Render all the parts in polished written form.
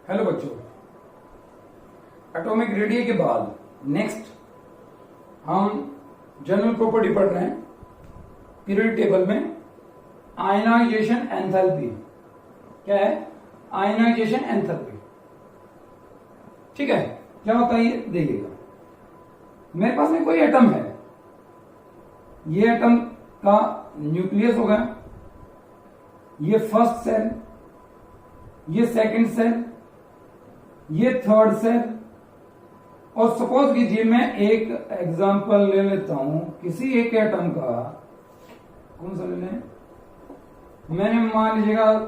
Hello बच्चों, atomic radio के बाद नेक्स्ट हम जनरल प्रॉपर्टी पढ़ रहे हैं पीरियड टेबल में। आयनाइजेशन एंथैल्पी क्या है? Ionization enthalpy. ठीक है, क्या होता है ये देखिएगा। मेरे पास में कोई एटम है, ये एटम का न्यूक्लियस होगा, ये फर्स्ट सेल, ये सेकंड सेल, ये थर्ड सेल। और सपोज कीजिए मैं एक एग्जांपल ले लेता हूं किसी एक एटम का। कौन सा ले लें? मैंने मान लीजिएगा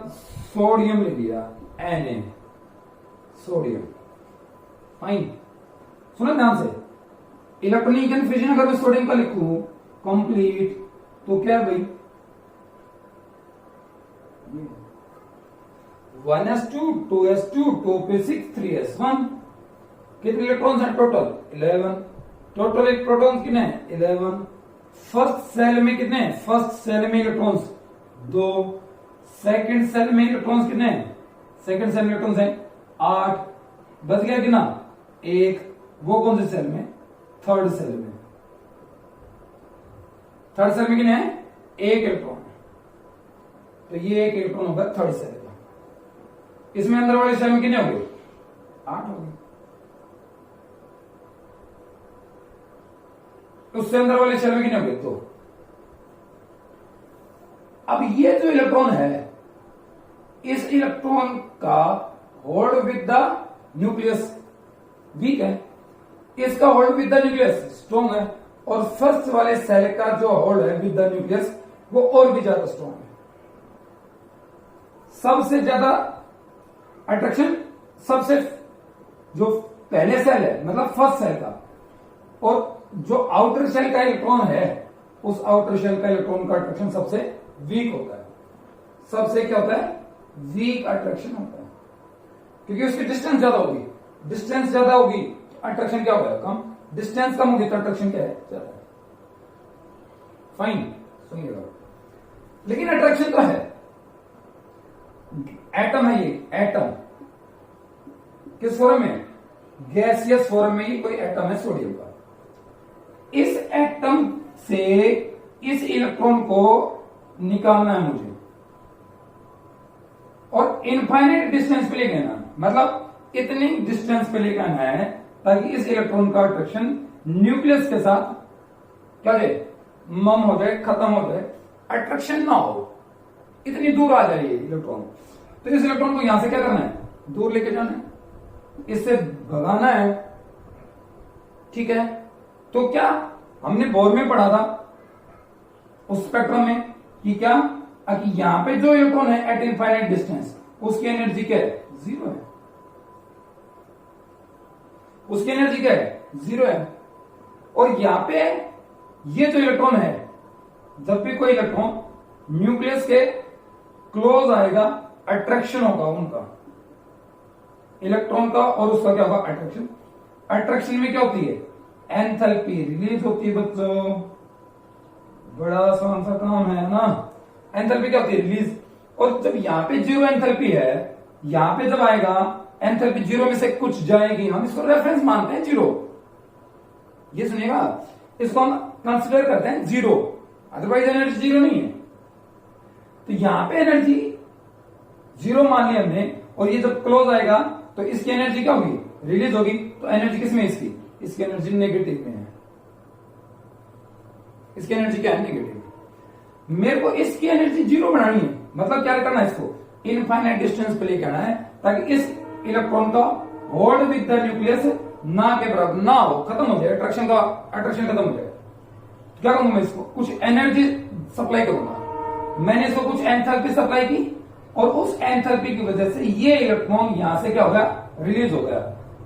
सोडियम ले लिया, Na, सोडियम। फाइन, सुनो ध्यान से। इलेक्ट्रॉनिक कन्फ्यूजन अगर मैं सोडियम का लिखूं कंप्लीट, तो क्या भाई 1s2 2s2 2p6 3s1। कितने इलेक्ट्रॉन्स हैं टोटल? 11। टोटल एक प्रोटॉन्स कितने हैं? 11। फर्स्ट सेल में कितने हैं? फर्स्ट सेल में इलेक्ट्रॉन्स 2। सेकंड सेल में इलेक्ट्रॉन्स कितने हैं? सेकंड सेल में इलेक्ट्रॉन्स हैं 8। बच गया कितना? 1। वो कौन से सेल में? थर्ड सेल में। थर्ड सेल में कितने हैं? 1 इलेक्ट्रॉन। तो ये 1 इलेक्ट्रॉन होगा थर्ड सेल का। इसमें अंदर वाले सेल में कितने हो गए? 8 हो गए। उससे अंदर वाले सेल में कितने हो गए? 2। अब ये जो इलेक्ट्रॉन है, इस इलेक्ट्रॉन का hold with the nucleus weak है, इसका hold with the nucleus strong है, और फर्स्ट वाले सेल का जो होल्ड है विद द न्यूक्लियस वो और भी ज्यादा स्ट्रॉन्ग है। सबसे ज्यादा अट्रैक्शन सबसे जो पहले सेल है मतलब फर्स्ट सेल का, और जो आउटर सेल का इलेक्ट्रॉन है उस आउटर सेल का इलेक्ट्रॉन का अट्रैक्शन सबसे वीक होता है। सबसे क्या होता है? वीक अट्रैक्शन होता है, क्योंकि उसकी डिस्टेंस ज्यादा होगी। डिस्टेंस ज्यादा होगी तो अट्रैक्शन क्या होगा? कम। डिस्टेंस कम होगी तो अट्रैक्शन क्या है? ज्यादा। फाइन, सुनिएगा। लेकिन अट्रैक्शन तो है। एटम है ये, एटम किस फॉर्म में? गैसियस फॉर्म में ही कोई एटम है सोडियम का। इस एटम से इस इलेक्ट्रॉन को निकालना है मुझे, और इनफाइनाइट डिस्टेंस पे लेके आना है। मतलब इतनी डिस्टेंस पे लेके आना है ताकि इस इलेक्ट्रॉन का अट्रैक्शन न्यूक्लियस के साथ क्या हो जाए? मम हो जाए, खत्म हो जाए, अट्रैक्शन ना हो, इतनी दूर आ जाए ये इलेक्ट्रॉन। तो इस इलेक्ट्रॉन को यहां से क्या करना है? दूर लेके जाना है, इससे भगाना है। ठीक है, तो क्या हमने बोर में पढ़ा था उस स्पेक्ट्रम में कि क्या कि यहां पे जो इलेक्ट्रॉन है एट इनफाइनाइट डिस्टेंस, उसकी एनर्जी क्या है? 0 है। उसकी एनर्जी क्या है? 0 है। और यहां पे ये जो इलेक्ट्रॉन है, जब भी कोई इलेक्ट्रॉन न्यूक्लियस के क्लोज आएगा अट्रैक्शन होगा उनका, इलेक्ट्रॉन का और उसका क्या होगा? अट्रैक्शन। अट्रैक्शन में क्या होती है? एंथैल्पी रिलीज होती है बच्चों। बड़ा आसान सा काम है ना। एंथैल्पी क्या होती है? रिलीज। और जब यहां पे 0 एंथैल्पी है, यहां पे जब आएगा एंथैल्पी 0 में से कुछ जाएगी, हम इसको रेफरेंस मानते हैं 0। ये सुनिएगा, इसको हम कंसिडर करते हैं 0, अदरवाइज एनर्जी 0 नहीं है। तो यहां पे एनर्जी 0 मान लिया हमने, और ये जब क्लोज आएगा तो इसकी एनर्जी क्या होगी? रिलीज होगी। तो एनर्जी किसमें? इसकी एनर्जी नेगेटिव में है। इसकी एनर्जी क्या है? नेगेटिव। मेरे को इसकी एनर्जी 0 बनानी है, मतलब क्या करना है? इसको इनफाइनाइट डिस्टेंस पे लेके आना है ताकि इस इलेक्ट्रॉन का होल्ड विद द न्यूक्लियस ना के बराबर ना हो, खत्म हो जाए, अट्रैक्शन खत्म हो जाए। तो क्या करूंगा मैं? इसको कुछ एनर्जी सप्लाई करूंगा। मैंने इसको कुछ एंथैल्पी सप्लाई की, और उस एंथैल्पी की वजह से ये इलेक्ट्रॉन यहां से क्या होगा? रिलीज हो गया।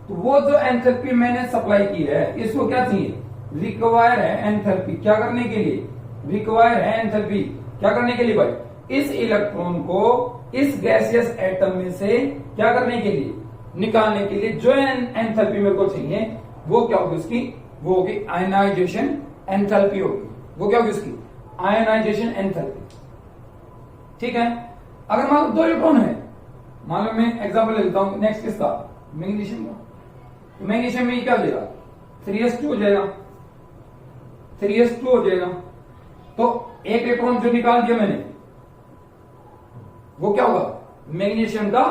तो वो जो एंथैल्पी मैंने सप्लाई की है, इसको क्या चाहिए? रिक्वायर है एंथैल्पी। क्या करने के लिए? रिक्वायर है एंथैल्पी। क्या करने के लिए भाई? इस इलेक्ट्रॉन को इस गैसियस एटम में से क्या करने के लिए? निकालने के लिए। जो एंथैल्पी मेरे को चाहिए वो क्या होगी उसकी? वो होगी आयनाइजेशन एंथैल्पी होगी। वो क्या होगी उसकी? Ionization enthalpy. ठीक है। अगर मान लो 2 इलेक्ट्रॉन है, मान लो मैं एग्जाम्पल लेता हूं नेक्स्ट किसका, मैग्नीशियम का। तो मैग्नीशियम में क्या हो जाएगा, 3s2 हो जाएगा, 3s2 हो जाएगा। तो एक इलेक्ट्रॉन जो निकाल दिया मैंने वो क्या होगा, मैग्नीशियम का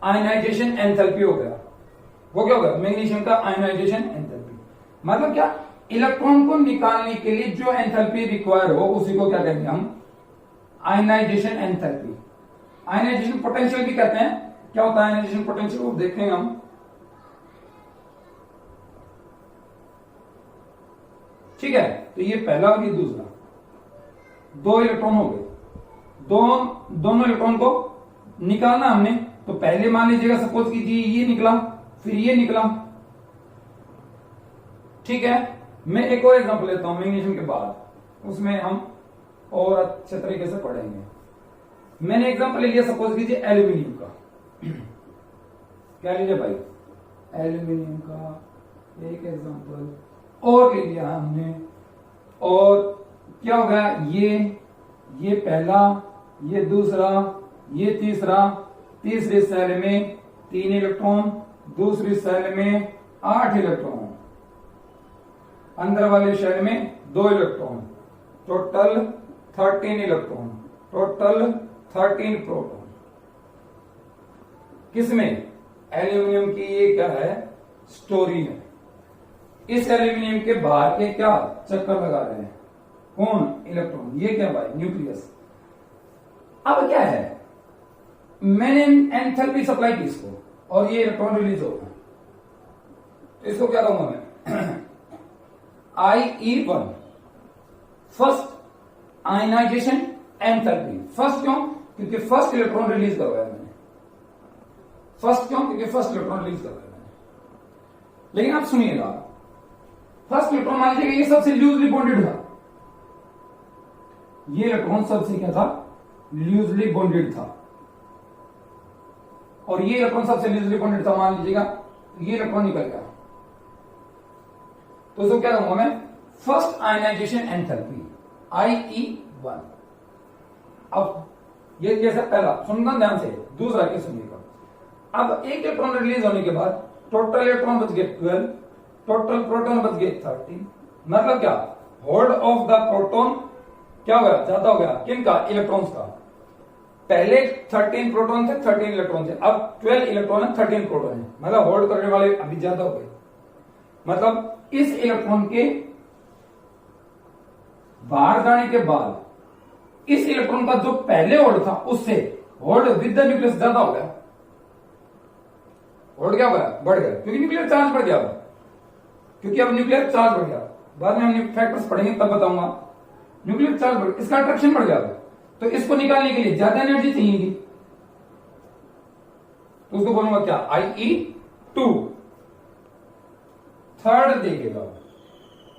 आयनाइजेशन एंथैल्पी हो गया। वो क्या होगा, मैग्नीशियम का आयनाइजेशन एंथैल्पी। मतलब क्या, इलेक्ट्रॉन को निकालने के लिए जो एंथैल्पी रिक्वायर हो उसी को क्या कहेंगे हम, आयनाइजेशन एंथैल्पी। आयनाइजेशन पोटेंशियल भी कहते हैं। क्या होता है आयनाइजेशन पोटेंशियल, वो देखेंगे हम। ठीक है, तो ये पहला और ये दूसरा, दो इलेक्ट्रॉन हो गए। दोनों इलेक्ट्रॉन को निकालना हमने। तो पहले मान लीजिएगा सपोज कीजिए ये निकला, फिर ये निकला। ठीक है, मैं एक और एग्जांपल लेता हूं मैग्नीशियम के बाद, उसमें हम और अच्छे तरीके से पढ़ेंगे। मैंने एग्जांपल ले लिया सपोज कीजिए एल्यूमिनियम का। क्या लीजिए भाई, एल्यूमिनियम का एक एग्जांपल और ले लिया हमने। और क्या हो गया, ये पहला, ये दूसरा, ये तीसरा। तीसरी सेल में 3 इलेक्ट्रॉन, दूसरी सेल में 8 इलेक्ट्रॉन, अंदर वाले शेल में 2 electron, total 13 electron, total 13 proton. किसमें, एल्यूमिनियम की ये क्या है, स्टोरी है। इस एल्यूमिनियम के बाहर के क्या चक्कर लगा रहे हैं, कौन, इलेक्ट्रॉन। ये क्या भाई, न्यूक्लियस। अब क्या है, मैंने एंथैल्पी सप्लाई की इसको और ये इलेक्ट्रॉन रिलीज होगा। तो इसको क्या कहूंगा मैं, IE1, first ionization enthalpy. First क्यों, क्योंकि फर्स्ट इलेक्ट्रॉन रिलीज करवाया मैंने। फर्स्ट क्यों, क्योंकि फर्स्ट इलेक्ट्रॉन रिलीज करवाया मैंने। लेकिन आप सुनिएगा, फर्स्ट इलेक्ट्रॉन मान लीजिए ये सबसे लूजली बॉन्डेड था। ये इलेक्ट्रॉन सबसे क्या था, लूजली बॉन्डेड था। और ये इलेक्ट्रॉन सबसे लूजली बॉन्डेड था, मान लीजिएगा ये इलेक्ट्रॉन निकल गया। तो उसको क्या कहूंगा मैं, फर्स्ट आयनाइजेशन एंथैल्पी, IE1। अब ये जैसा पहला सुनना ध्यान से, दूसरा क्या सुनिएगा। अब एक इलेक्ट्रॉन रिलीज होने के बाद टोटल इलेक्ट्रॉन बच गए 12, टोटल प्रोटॉन बच गए 13। मतलब क्या, होल्ड ऑफ द प्रोटॉन क्या हो गया, ज्यादा हो गया। किनका, इलेक्ट्रॉन्स का। पहले 13 प्रोटॉन थे, 13 इलेक्ट्रॉन थे, अब 12 इलेक्ट्रॉन है, 13 प्रोटॉन है। मतलब होल्ड करने वाले अभी ज्यादा हो गए। मतलब इस इलेक्ट्रॉन के बाहर जाने के बाद इस इलेक्ट्रॉन का जो पहले होल्ड था उससे होल्ड विद द न्यूक्लियस ज्यादा हो गया। होल्ड क्या हो गया, बढ़ गया, क्योंकि न्यूक्लियर चार्ज बढ़ गया। क्योंकि अब न्यूक्लियर चार्ज बढ़ गया, बाद में हम फैक्टर्स पढ़ेंगे तब बताऊंगा। न्यूक्लियर चार्ज बढ़ गया, इसका अट्रैक्शन बढ़ गया। तो इसको निकालने के लिए ज्यादा एनर्जी चाहिए, तो उसको बोलूंगा क्या, IE2। थर्ड देखिएगा,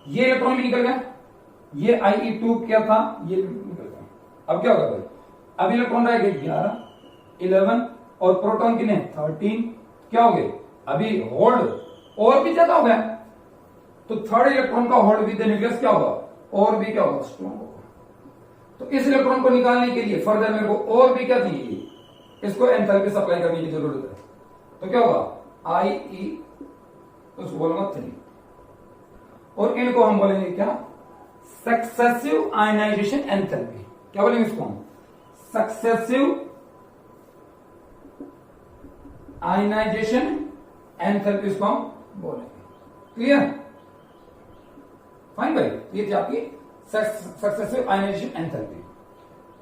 ये इलेक्ट्रॉन भी निकल गया, ये IE2 क्या था, ये निकल गया। अब क्या होगा भाई, अब इलेक्ट्रॉन रह गए 11, 11 और प्रोटॉन कितने, 13। क्या हो गए, अभी होल्ड और भी ज्यादा हो गया। तो थर्ड इलेक्ट्रॉन का होल्ड विद द न्यूक्लियस क्या होगा, और भी क्या होगा, स्ट्रॉन्ग होगा। तो इस इलेक्ट्रॉन को निकालने के लिए फर्दर मेरे को और भी क्या चाहिए, इसको एंथैल्पी सप्लाई करने की जरूरत है। तो क्या होगा, IE, उसको बोलूंगा 3। और इनको हम बोलेंगे क्या, सक्सेसिव आयनाइजेशन एंथैल्पी। क्या बोलेंगे इसको हम, सक्सेसिव आयनाइजेशन एंथैल्पी इसको हम बोलेंगे। क्लियर, फाइन भाई। ये थी आपकी सक्सेसिव आयनाइजेशन एंथैल्पी।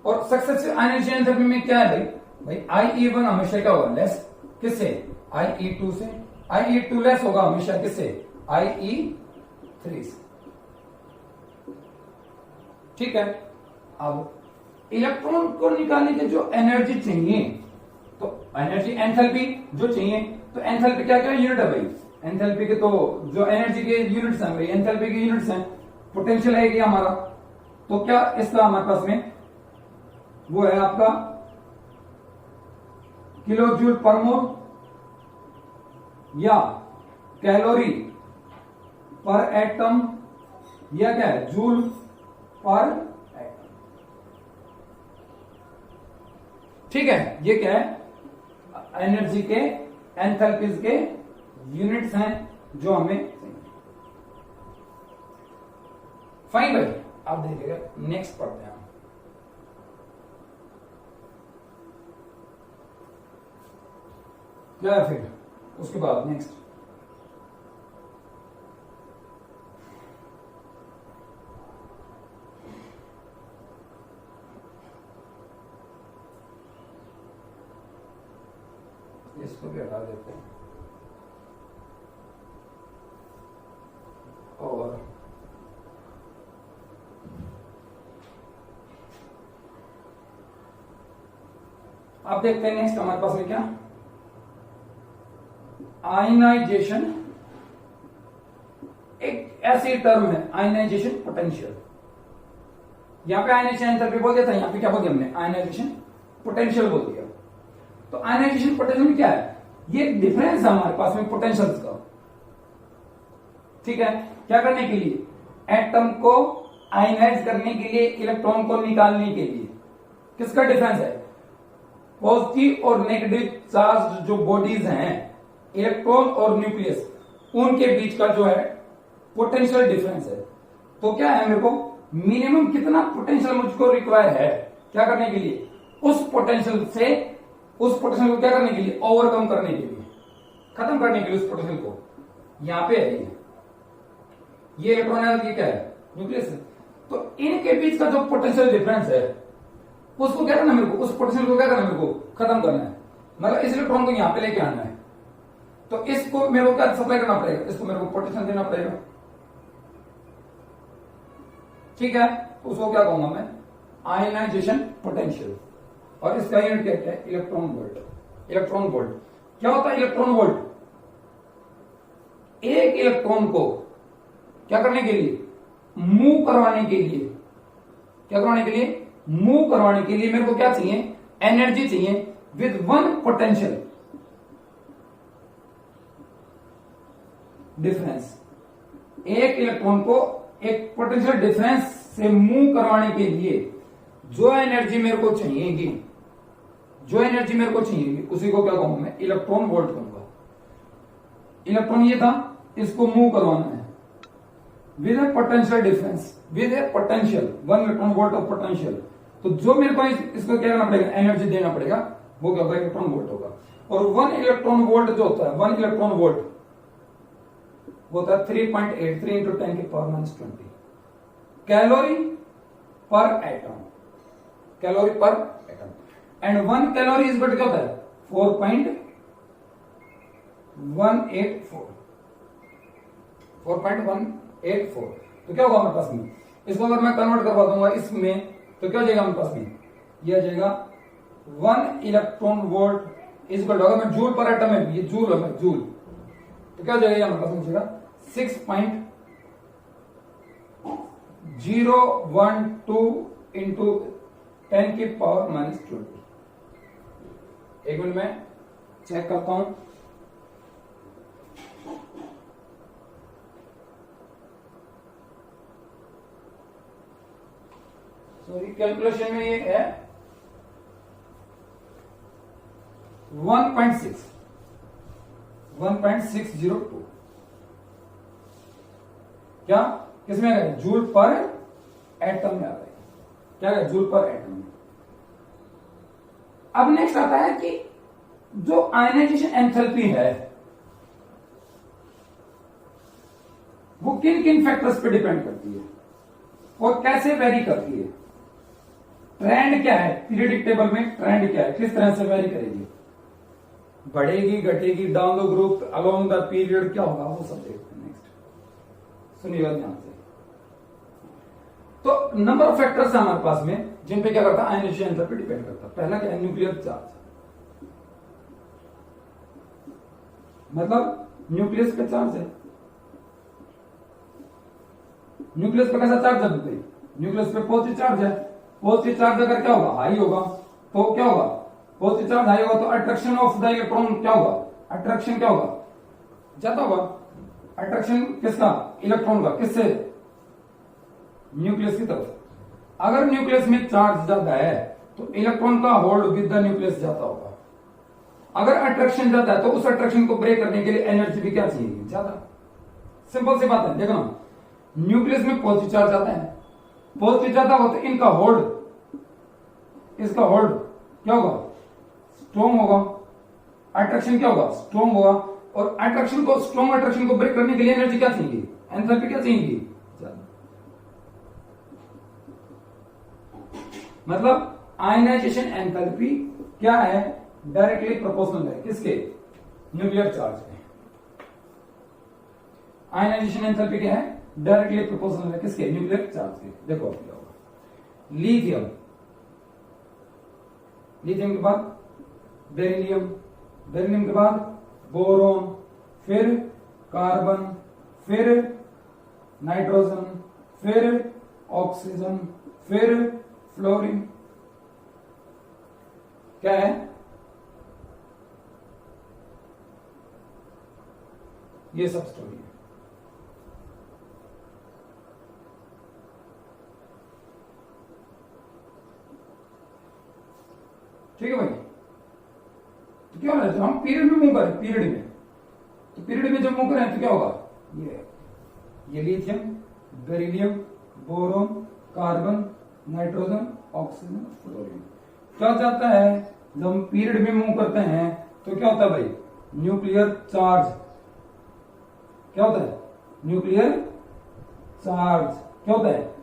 और सक्सेसिव आयनाइजेशन एंथैल्पी में क्या है भाई, IE1 हमेशा क्या होगा, लेस किससे, IE2 से। IE2 लेस होगा हमेशा किससे, IE3 से। ठीक है, अब इलेक्ट्रॉन को निकालने के जो एनर्जी चाहिए, तो एनर्जी एंथैल्पी जो चाहिए, तो एंथैल्पी क्या क्या यूनिट है भाई, एंथैल्पी के तो जो एनर्जी के यूनिट्स हैं भाई, एंथैल्पी के यूनिट्स हैं। पोटेंशियल है कि हमारा, तो क्या इसका हमारे पास में वो है आपका किलो जूल पर मोल या कैलोरी पर एटम या क्या है, जूल पर एटम। ठीक है, ये क्या है, एनर्जी के एंथैल्पीज के यूनिट्स हैं जो हमें फाइन भाई। आप देखिएगा नेक्स्ट पढ़ते हैं हम। क्या है फिर उसके बाद नेक्स्ट इसको भी हटा देते हैं और आप देखते हैं नेक्स्ट हमारे पास में क्या आयनाइजेशन। एक ऐसी टर्म है आयनाइजेशन पोटेंशियल। यहां पे आयनाइजेशन एंथैल्पी बोल दिया था, यहां पे क्या बोल दिया हमने आयनाइजेशन पोटेंशियल बोल दिया। तो आयनाइजेशन पोटेंशियल क्या है? ये डिफरेंस है हमारे पास में पोटेंशियल्स का। ठीक है, क्या करने के लिए? एटम को आयनाइज करने के लिए, इलेक्ट्रॉन को निकालने के लिए। किसका डिफरेंस है? पॉजिटिव और नेगेटिव चार्ज जो बॉडीज हैं, इलेक्ट्रॉन और न्यूक्लियस, उनके बीच का जो है पोटेंशियल डिफरेंस है। तो क्या है, मेरे को मिनिमम कितना पोटेंशियल मुझको रिक्वायर है क्या करने के लिए? उस पोटेंशियल को क्या करने के लिए? ओवरकम करने के लिए, खत्म करने के लिए उस पोटेंशियल को। यहां पे है ये इलेक्ट्रॉन है, ये क्या है? न्यूक्लियस है। तो इनके बीच का जो पोटेंशियल डिफरेंस है उसको क्या करना मेरे को? उस पोटेंशियल को क्या करना मेरे को? खत्म करना है। मतलब इस इलेक्ट्रॉन को यहां पे लेके आना है। तो इसको मेरे को क्या सप्लाई करना पड़ेगा? इसको मेरे को पोटेंशियल देना पड़ेगा। ठीक है, तो उसको क्या कहूंगा मैं? Ionization potential. और इसका यूनिट क्या है? Electron volt. इलेक्ट्रॉन वोल्ट क्या होता है? इलेक्ट्रॉन वोल्ट एक इलेक्ट्रॉन को क्या करने के लिए? मूव करवाने के लिए। क्या करवाने के लिए? मूव करवाने के लिए मेरे को क्या चाहिए? एनर्जी चाहिए विद वन पोटेंशियल डिफरेंस। एक इलेक्ट्रॉन को एक पोटेंशियल डिफरेंस से मूव करवाने के लिए जो एनर्जी मेरे को चाहिएगी, उसी को क्या कहूंगा मैं? इलेक्ट्रॉन वोल्ट कहूंगा। इलेक्ट्रॉन ये था, इसको मूव करवाना है with A potential difference, with A potential 1 electron volt of potential. तो जो मेरे को इसको क्या करना पड़ेगा? एनर्जी देना पड़ेगा। वो क्या होगा? इलेक्ट्रॉन वोल्ट होगा। और 1 इलेक्ट्रॉन वोल्ट जो होता है, 1 इलेक्ट्रॉन वोल्ट होता है 3.83 इंटू 10 की power -20 calorie per atom. Calorie per atom. And 1 calorie is equal to क्या होता है? 4.184। तो क्या होगा हमारे पास में? इसको अगर मैं कन्वर्ट करवा दूंगा इसमें, तो क्या हो जाएगा हमारे पास में? ये आ जाएगा 1 electron volt is equal to, अगर मैं जूल पर एटम है, ये जूल है, जूल, तो क्या हो जाएगा हमारे पास में? 6.012 इंटू 10 की पावर -20। एक मिनट में चेक करता हूं। सॉरी, कैलकुलेशन में ये है 1.602। क्या किसमें गए? जूल पर एटम में आ गए। क्या गए? जूल पर एटम में। अब नेक्स्ट आता है कि जो आयनाइजेशन एंथैल्पी है वो किन किन फैक्टर्स पे डिपेंड करती है और कैसे वेरी करती है? ट्रेंड क्या है? पीरियडिक टेबल में ट्रेंड क्या है? किस तरह से वेरी करेगी? बढ़ेगी, घटेगी, down the group, along the period, क्या होगा? वो सब देखते हैं नेक्स्ट। सुनिएगा ध्यान से। तो नंबर ऑफ फैक्टर्स है हमारे पास में जिन पे क्या करता है? आयनाइजेशन एंथैल्पी डिपेंड करता है। पहला क्या है? Nuclear charge. मतलब न्यूक्लियस पे चार्ज है। न्यूक्लियस पे कैसा चार्ज है? न्यूक्लियस पे पॉजिटिव चार्ज है। पॉजिटिव चार्ज अगर क्या होगा? हाई होगा, तो क्या होगा? पॉजिटिव चार्ज हाई होगा तो अट्रैक्शन ऑफ द इलेक्ट्रॉन क्या होगा? अट्रैक्शन क्या होगा? ज्यादा होगा। अट्रैक्शन किसका? इलेक्ट्रॉन का। किससे? न्यूक्लियस की तरफ। अगर न्यूक्लियस में चार्ज ज्यादा है तो इलेक्ट्रॉन का होल्ड विद द न्यूक्लियस ज्यादा होगा। अगर अट्रैक्शन जाता है तो उस अट्रैक्शन को ब्रेक करने के लिए एनर्जी भी क्या चाहिए, ज्यादा। सिंपल सी बात है, देखो ना, न्यूक्लियस में पॉजिटिव चार्ज आता है, पॉजिटिव ज्यादा हो तो इनका होल्ड, इसका होल्ड क्या होगा, स्ट्रॉन्ग होगा, अट्रैक्शन क्या होगा, स्ट्रॉन्ग होगा। और अट्रैक्शन को, स्ट्रॉन्ग अट्रैक्शन को ब्रेक करने के लिए एनर्जी क्या चाहिए, एंथैल्पी क्या चाहिए, ज्यादा। मतलब आयनाइजेशन एंथैल्पी क्या है, डायरेक्टली प्रोपोर्शनल है किसके, न्यूक्लियर चार्ज के। आयनाइजेशन एंथैल्पी क्या है, डायरेक्टली प्रोपोर्शनल है किसके, न्यूक्लियर चार्ज के। देखो क्या होगा, लिथियम, लिथियम के बाद बेरिलियम, बेरिलियम के बाद बोरोन, फिर कार्बन, फिर नाइट्रोजन, फिर ऑक्सीजन, फिर फ्लोरीन। क्या है, ये सब स्टोरी है। ठीक है भाई, तो क्या होना, जब हम पीरियड में मूव करें, पीरियड में, तो पीरियड में जब मूव करें तो क्या होगा, ये lithium, beryllium, boron, carbon, nitrogen, oxygen, fluorine. क्या जाता है जब हम पीरियड में मूव करते हैं तो क्या होता है भाई, न्यूक्लियर चार्ज, क्या होता है, न्यूक्लियर चार्ज क्या होता है,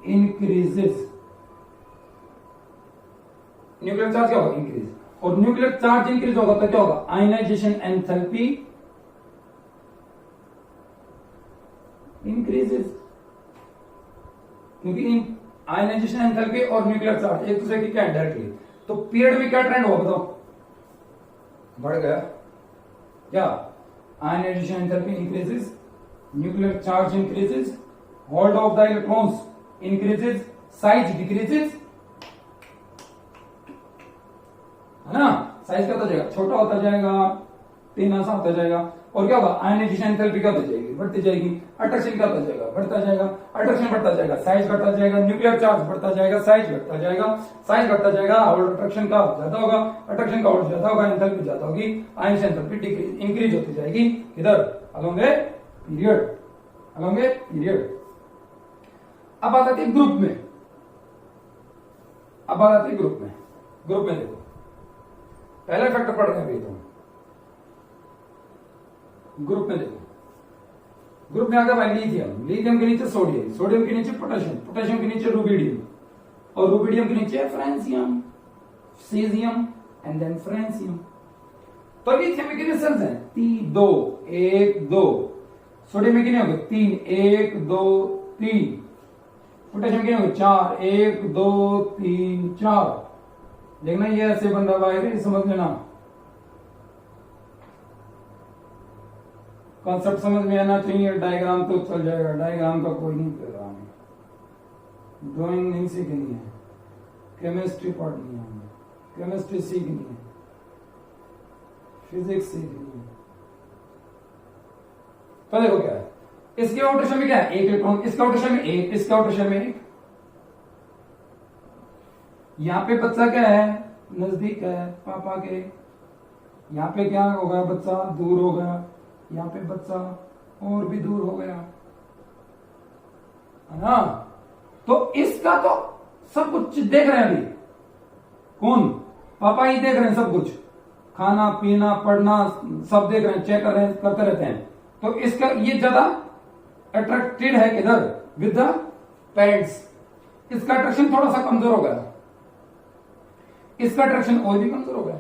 इंक्रीजेस। न्यूक्लियर चार्ज क्या होगा, इंक्रीज। और न्यूक्लियर चार्ज इंक्रीज होगा तो क्या होगा, आयनाइजेशन एंथैल्पी इंक्रीजेस। क्योंकि आयनाइजेशन एंथैल्पी और न्यूक्लियर चार्ज एक दूसरे की क्या है, डायरेक्टली। तो पीरियड में क्या ट्रेंड हुआ बताओ, बढ़ गया क्या, ionization enthalpy increases, nuclear charge increases, hold of the electrons increases, size decreases, है ना, साइज क्या होता जाएगा, छोटा होता जाएगा, टेना सा होता जाएगा। और क्या होगा, आयनाइजेशन एंथैल्पी क्या होती जाएगी, बढ़ती जाएगी। अट्रैक्शन क्या होता जाएगा, बढ़ता जाएगा, अट्रैक्शन बढ़ता जाएगा, साइज बढ़ता जाएगा, न्यूक्लियर चार्ज बढ़ता जाएगा, साइज बढ़ता जाएगा, साइज बढ़ता जाएगा, और अट्रैक्शन का ज्यादा होगा, अट्रैक्शन का और ज्यादा होगा, एंथैल्पी ज्यादा होगी, आयनाइजेशन एंथैल्पी डिक्रीज, इंक्रीज होती जाएगी। इधर along a period, along a period. अब आ जाती है ग्रुप में, अब आ जाती है ग्रुप में। ग्रुप में देखो, पहला फैक्टर पढ़ रहे हैं तो ग्रुप में देखो, ग्रुप में आ गया भाई लिथियम, लिथियम के नीचे सोडियम, सोडियम के नीचे पोटेशियम, पोटेशियम के नीचे रुबिडियम, और रुबिडियम के नीचे francium, caesium and then francium. तो लिथियम में कितने सेल्स हैं, 3, 2, 1, 2। सोडियम में कितने हो गए, 3, 1, 2, 3। पोटेशियम कितने हो गए, 4, 1, 2, 3, 4। देखना ये ऐसे बन रहा है, समझ लेना, कॉन्सेप्ट समझ में आना चाहिए। डायग्राम तो चल जाएगा, डायग्राम का कोई नहीं कर रहा है, ड्राइंग नहीं सीखनी है, केमिस्ट्री पढ़नी है, केमिस्ट्री सीखनी है, फिजिक्स सीखनी है। तो देखो क्या है, इसके आउटर शेल में क्या है, 1 इलेक्ट्रॉन, इसका आउटर शेल में 1, इसका आउटर शेल में 1। यहां पे बच्चा क्या है, नजदीक है पापा के, यहां पे क्या हो गया, बच्चा दूर हो गया, यहां पे बच्चा और भी दूर हो गया, है ना। तो इसका तो सब कुछ देख रहे हैं अभी, कौन, पापा ही देख रहे हैं सब कुछ, खाना पीना पढ़ना सब देख रहे हैं, चेक कर रहे हैं, करते रहते हैं। तो इसका ये ज्यादा अट्रैक्टेड है किधर, विद द पेरेंट्स। इसका अट्रैक्शन थोड़ा सा कमजोर हो गया, इसका अट्रैक्शन और भी कमजोर हो गया।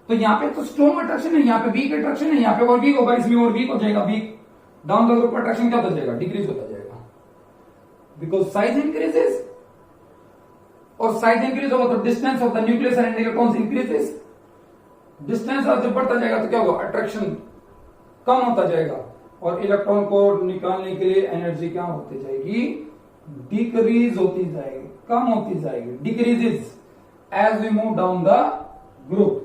तो यहां पे तो स्ट्रॉन्ग अट्रैक्शन है, यहां पे वीक अट्रैक्शन है, यहां पे और वीक होगा, इसमें और वीक हो जाएगा, weak down the group attraction क्या होता जाएगा, डिक्रीज होता जाएगा, बिकॉज साइज इंक्रीजेस। और साइज इंक्रीज होगा तो distance of the nucleus and electrons increases. Distance जब बढ़ता जाएगा तो क्या होगा, अट्रैक्शन कम होता जाएगा, और इलेक्ट्रॉन को निकालने के लिए एनर्जी क्या होती जाएगी, डिक्रीज होती जाएगी, कम होती जाएगी, decreases as we move down the group,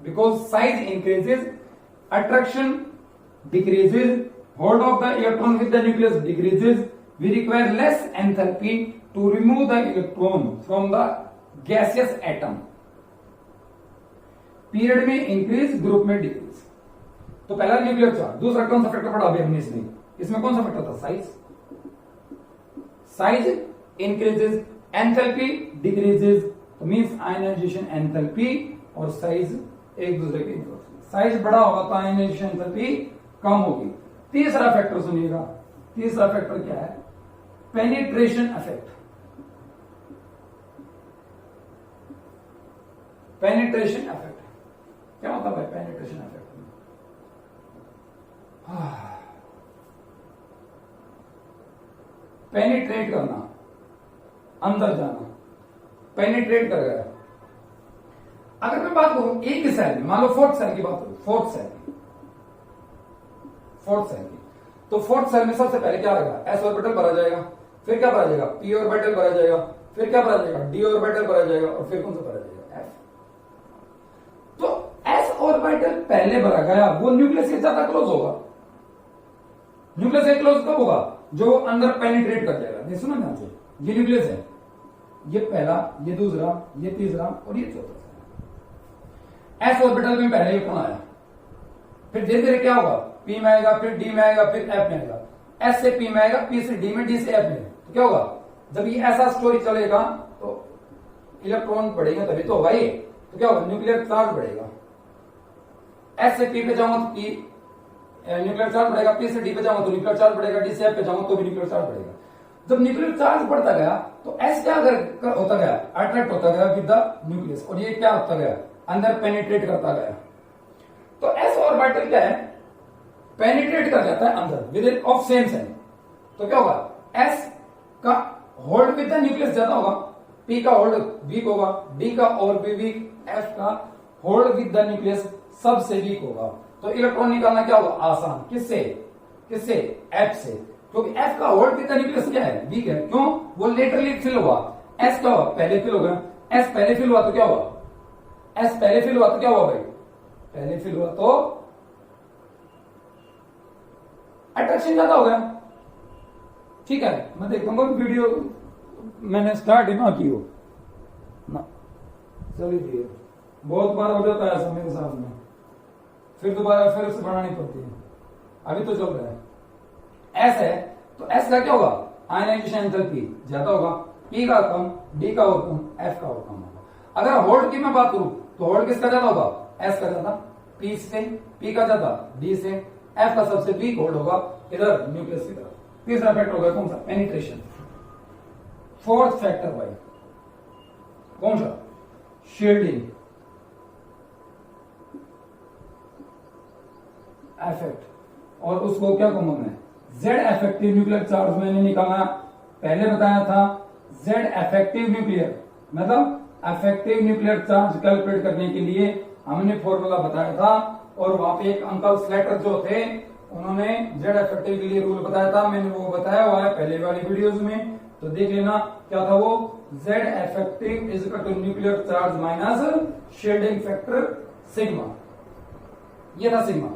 because size increases, attraction decreases, hold of the electron with the nucleus decreases, we require less enthalpy to remove the electron from the gaseous atom. Period में increase, group में decrease. तो पहला nuclear charge. दूसरा कौन सा factor पढ़ा अभी हमने इसमें कौन सा फैक्टर था? Size. Size increases, enthalpy decreases, तो मींस आयनाइजेशन एंथैल्पी और साइज एक दूसरे के विरोध। साइज बड़ा होगा तो आयनाइजेशन एंथैल्पी कम होगी। तीसरा फैक्टर सुनिएगा, तीसरा फैक्टर क्या है? Penetration effect. पेनिट्रेशन इफेक्ट क्या होता है? पेनिट्रेशन इफेक्ट पेनिट्रेट करना, अंदर जाना, पेनिट्रेट कर गया। अगर मैं बात करूं एक ही सेल में, मान लो फोर्थ सेल की बात करूं, फोर्थ सेल की, तो फोर्थ सेल में सबसे पहले क्या आएगा? एस ऑर्बिटल भरा जाएगा, फिर क्या भरा जाएगा? पी ऑर्बिटल भरा जाएगा, फिर क्या भरा जाएगा? डी ऑर्बिटल भरा जाएगा, और फिर कौन सा भरा जाएगा? एफ। तो एस ऑर्बिटल पहले भरा गया, वो न्यूक्लियस से ज्यादा क्लोज होगा। न्यूक्लियस से क्लोज कब होगा? जो अंदर पेनिट्रेट कर जाएगा। ये सुना ध्यान से, ये न्यूक्लियस है, ये पहला, ये दूसरा, ये तीसरा और ये चौथा। एस ऑर्बिटल में पहले इलेक्ट्रॉन आया, फिर धीरे धीरे क्या होगा? पी में आएगा, फिर डी में आएगा, फिर एफ में आएगा। एस से पी में आएगा, पी से डी में, डी से एफ में। तो क्या होगा? जब ये ऐसा स्टोरी चलेगा तो इलेक्ट्रॉन बढ़ेगा, तभी तो होगा ये। तो क्या होगा? न्यूक्लियर चार्ज बढ़ेगा। एस से पी पे जाऊंगा तो पी न्यूक्लियर चार्ज बढ़ेगा, पी से डी पे जाऊंगा तो न्यूक्लियर चार्ज बढ़ेगा, डी से एफ पे जाऊंगा तो भी न्यूक्लियर चार्ज बढ़ेगा। जब न्यूक्लियर चार्ज बढ़ता गया तो एस क्या होता गया? अट्रैक्ट होता गया विद द न्यूक्लियस, और ये क्या होता गया? अंदर पेनिट्रेट करता गया। तो एस ऑर्बिटल क्या है? पेनिट्रेट कर जाता है अंदर within of same sign. तो क्या होगा? एस का होल्ड विद द न्यूक्लियस ज्यादा होगा, पी का होल्ड वीक होगा, डी का और भी वीक, एफ का होल्ड विद द न्यूक्लियस सबसे वीक होगा। तो इलेक्ट्रॉन निकालना क्या होगा? आसान। किससे? किससे? एफ से, क्योंकि एफ का होल्ड विद द न्यूक्लियस क्या है? वीक है। क्यों? वो लेटरली फिल हुआ। एस क्या हुआ? पहले फिल हो गया। एस पहले फिल हुआ तो क्या हुआ? एस पहले फिल हुआ तो क्या हुआ भाई? पहले फिल हुआ तो अट्रैक्शन ज्यादा हो गया। ठीक है, मैं देखता हूँ वीडियो मैंने स्टार्ट ही ना की हो ना, चलिए बहुत बार हो जाता है ऐसा मेरे साथ में, फिर दोबारा फिर से बनानी पड़ती है। अभी तो चल रहा है। एस है तो एस का क्या होगा? आयनाइजेशन एंथैल्पी ज्यादा होगा, पी का कम, डी का और कम, एफ का और कम होगा। अगर होल्ड की मैं बात करूं तो होल्ड किसका ज्यादा होगा? एस का ज्यादा, पी से, पी का ज्यादा, डी से, एफ का सबसे वीक होल्ड होगा इधर न्यूक्लियस की तरफ। तीसरा फैक्टर होगा कौन सा? पेनिट्रेशन। फोर्थ फैक्टर भाई कौन सा? शील्डिंग इफेक्ट, और उसको क्या कॉमन है? जेड इफेक्टिव न्यूक्लियर चार्ज मैंने निकाला, पहले बताया था। जेड इफेक्टिव न्यूक्लियर मतलब इफेक्टिव न्यूक्लियर चार्ज कैलकुलेट करने के लिए हमने फॉर्मूला बताया था, और वहां पे एक अंकल स्लेटर जो थे उन्होंने जेड इफेक्टिव के लिए रूल बताया था। मैंने वो बताया हुआ है पहले वाली वीडियोस में, तो देख लेना क्या था वो। Z effective is equal to nuclear charge minus shielding factor sigma. ये था सिग्मा,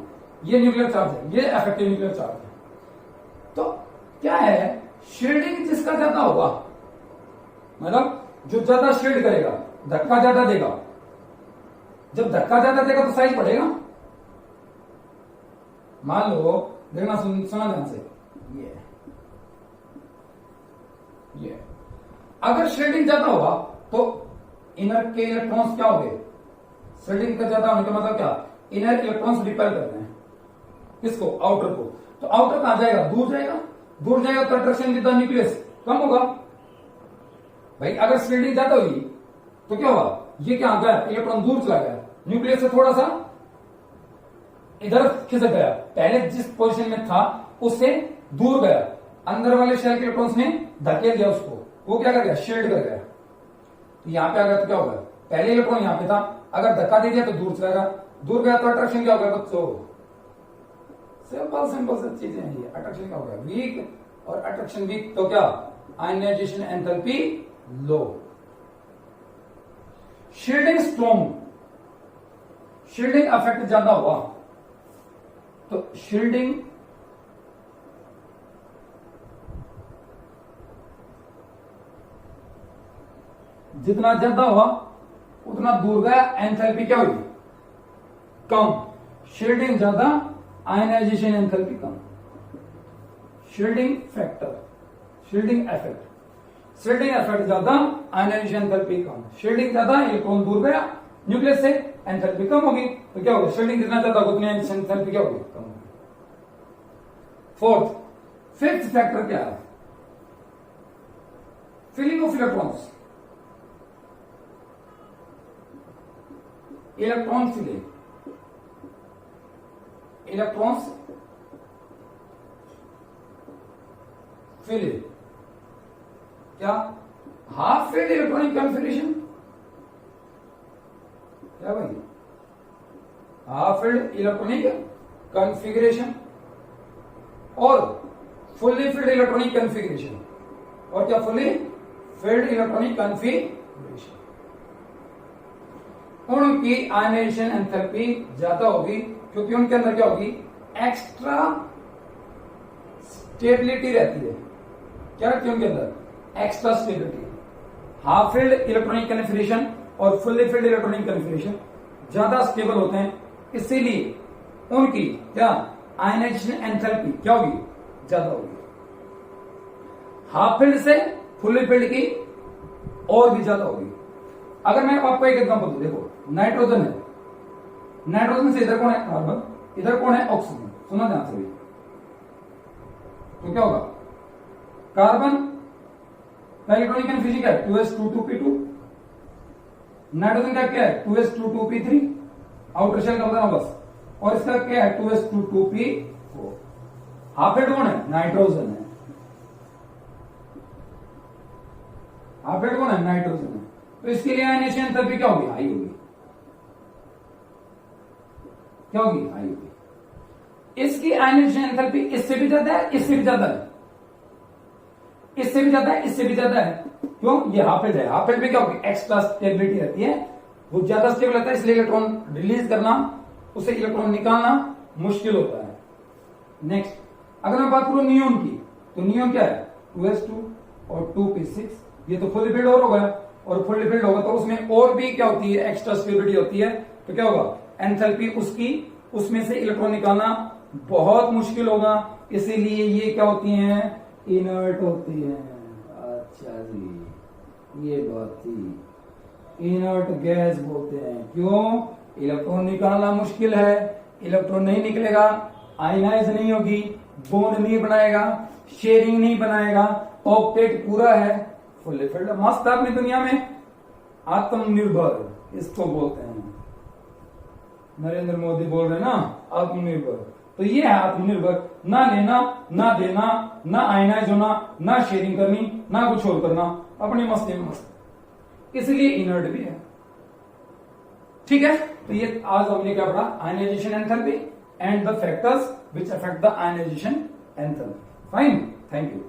ये न्यूक्लियर चार्ज है, ये इफेक्टिव न्यूक्लियर चार्ज है। तो क्या है? शील्डिंग जिसका ज्यादा होगा, मतलब जो ज्यादा शील्ड करेगा, धक्का ज्यादा देगा। जब धक्का ज्यादा देगा तो साइज बढ़ेगा। मान लो, देखना सुना ध्यान से, ये अगर शील्डिंग ज्यादा होगा तो इनर के इलेक्ट्रॉन्स क्या हो गए? शील्डिंग का ज्यादा होने का मतलब क्या? इनर इलेक्ट्रॉन्स रिपेल करते हैं किसको? आउटर को। तो आउटर कहां जाएगा? दूर जाएगा। दूर जाएगा तो अट्रैक्शन विद द न्यूक्लियस कम होगा भाई। अगर शील्डिंग ज्यादा हुई तो क्या होगा? ये क्या गया? इलेक्ट्रॉन दूर चला गया, न्यूक्लियस से थोड़ा सा इधर खिसक गया, पहले जिस पोजीशन में था उससे दूर गया। अंदर वाले शेल के इलेक्ट्रॉन्स ने धकेल दिया उसको, वो क्या कर गया? शील्ड कर गया। तो यहां पे आ गया तो क्या होगा? पहले इलेक्ट्रॉन यहां पे था, अगर धक्का दे दिया तो दूर चला गया, दूर गया तो अट्रैक्शन क्या होगा बच्चों? सिंपल सिंपल सब चीजें हैं ये। अट्रैक्शन क्या होगा? वीक, और अट्रैक्शन वीक तो क्या? आयनाइजेशन एंथैल्पी लो। शील्डिंग स्ट्रॉन्ग, शील्डिंग इफेक्ट ज्यादा हुआ तो शील्डिंग जितना ज्यादा हुआ उतना दूर गया, एंथैल्पी क्या हुई? कम, शील्डिंग ज्यादा, आयनाइजेशन एंथैल्पी कम। Shielding factor, shielding effect, shielding effect ज्यादा, आयनाइजेशन एंथैल्पी कम। शील्डिंग ज्यादा, इलेक्ट्रॉन दूर गया न्यूक्लियस से, एंथैल्पी कम होगी। तो क्या होगा, शील्डिंग जितना ज्यादा उतनी एंथैल्पी क्या होगी, कम होगी। फोर्थ, फिफ्थ फैक्टर क्या है, filling of electrons, electron filling, electrons filling क्या, हाफ फील्ड इलेक्ट्रॉनिक कॉन्फिगरेशन, क्या भाई, हाफ फील्ड इलेक्ट्रॉनिक कॉन्फिगरेशन और फुल्ली फील्ड इलेक्ट्रॉनिक कॉन्फिगरेशन, और क्या, फुल्ली फील्ड इलेक्ट्रॉनिक कॉन्फिगरेशन। उनकी आयनाइजेशन एंथैल्पी ज्यादा होगी क्योंकि उनके अंदर क्या होगी, एक्स्ट्रा स्टेबिलिटी रहती है। क्या रहती है उनके अंदर, extra stability. Half filled electronic configuration और फुल्ली फील्ड इलेक्ट्रॉनिक कॉन्फिगरेशन ज्यादा स्टेबल होते हैं, इसीलिए उनकी क्या, आयनाइजेशन एंथैल्पी क्या होगी, ज्यादा होगी। हाफ फील्ड से फुल्ली फील्ड की और भी ज्यादा होगी। अगर मैं आपको एक एग्जांपल दूं, देखो नाइट्रोजन है, नाइट्रोजन से इधर कौन है, कार्बन, इधर कौन है, ऑक्सीजन। सुना ध्यान से, तो क्या होगा, कार्बन का इलेक्ट्रॉनिक कॉन्फिगरेशन क्या है, 2s22p2। नाइट्रोजन का क्या है, 2s22p3, आउटर शेल का बताना बस। और इसका क्या है, 2s22p4। हाफ फील्ड कौन है, नाइट्रोजन है, हाफ फील्ड कौन है, नाइट्रोजन है। तो इसके लिए आयनाइजेशन एंथैल्पी क्या होगी, हाई होगी। क्या होगी, हाई होगी। इसकी आयनाइजेशन एंथैल्पी इससे भी ज्यादा है, इससे भी ज्यादा है, इससे भी ज्यादा है, इससे भी ज्यादा है। क्यों, ये हाफ फील्ड है, हाफ फील्ड में क्या होगी, एक्स्ट्रा स्टेबिलिटी रहती है, वो ज्यादा स्टेबल रहता है, इसलिए इलेक्ट्रॉन रिलीज करना, उसे इलेक्ट्रॉन निकालना मुश्किल होता है। नेक्स्ट, अगर मैं बात करूं नियोन की, तो नियोन क्या है, 2s2 और 2p6, ये तो फुल फील्ड और होगा, और फुल फील्ड होगा तो उसमें और भी क्या होती है, एक्स्ट्रा स्टेबिलिटी होती है। तो क्या होगा, एंथैल्पी उसकी, उसमें से इलेक्ट्रॉन निकालना बहुत मुश्किल होगा, इसीलिए ये क्या होती हैं, इनर्ट होती है। अच्छा जी, ये बात थी, इनर्ट गैस बोलते हैं। क्यों, इलेक्ट्रॉन निकालना मुश्किल है, इलेक्ट्रॉन नहीं निकलेगा, आयनाइज नहीं होगी, बॉन्ड नहीं बनाएगा, शेयरिंग नहीं बनाएगा, ऑक्टेट पूरा है, फुल्ली फील्ड मस्त अपनी दुनिया में आत्मनिर्भर इसको बोलते हैं। नरेंद्र मोदी बोल रहे हैं ना, आत्मनिर्भर। तो ये है आत्मनिर्भर, ना लेना ना देना, ना आयनाइज होना, ना शेयरिंग करनी, ना कुछ और करना, अपनी मस्ती में मस्त, इसलिए इनर्ट भी है। ठीक है, तो ये आज हमने क्या पढ़ा, ionization enthalpy and the factors which affect the ionization enthalpy. Fine, thank you.